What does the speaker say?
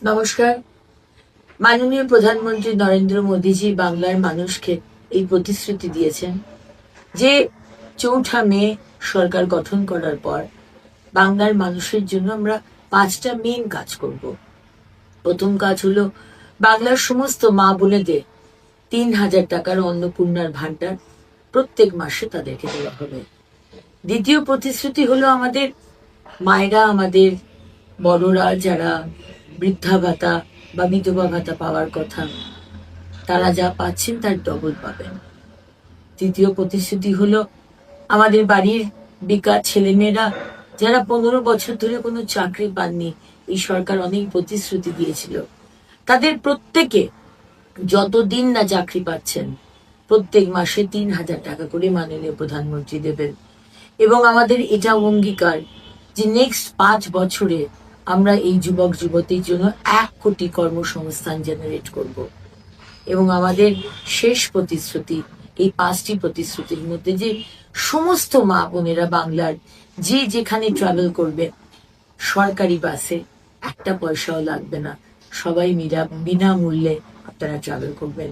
নমস্কার। মাননীয় প্রধানমন্ত্রী নরেন্দ্র মোদীজি বাংলার মানুষকে এই প্রতিশ্রুতি দিয়েছেন যে ৪ঠা মে সরকার গঠন করার পর বাংলার মানুষের জন্য আমরা 5টা মেন কাজ করব। প্রথম কাজ হলো বাংলার সমস্ত মা বোনেদের ৩,০০০ টাকার অন্নপূর্ণার ভাণ্ডার প্রত্যেক মাসে তাদেরকে দেওয়া হবে। দ্বিতীয় প্রতিশ্রুতি হলো আমাদের মায়েরা, আমাদের বড়রা যারা বৃদ্ধা ভাতা বা বিধবা ভাতা পাওয়ার কথা, তারা যা পাচ্ছেন তার ডবল পাবেন। তৃতীয় প্রতিশ্রুতি হলো আমাদের বাড়ির বেকার ছেলেমেয়েরা যারা 15 বছর ধরে কোনো চাকরি পাননি, এই সরকার অনেক প্রতিশ্রুতি দিয়েছিল, তাদের প্রত্যেকে যতদিন না চাকরি পাচ্ছেন প্রত্যেক মাসে ৩,০০০ টাকা করে মাননীয় প্রধানমন্ত্রী দেবেন। এবং আমাদের এটা অঙ্গীকার যে নেক্সট 5 বছরে আমরা এই যুবক যুবতীর জন্য 1 কোটি কর্মসংস্থান জেনারেট করব। এবং আমাদের শেষ প্রতিশ্রুতি, এই 5টি প্রতিশ্রুতির মধ্যে যে সমস্ত মা বোনেরা বাংলার যে যেখানে ট্রাভেল করবে সরকারি বাসে 1টা পয়সাও লাগবে না, সবাই বিনামূল্যে আপনারা ট্রাভেল করবেন।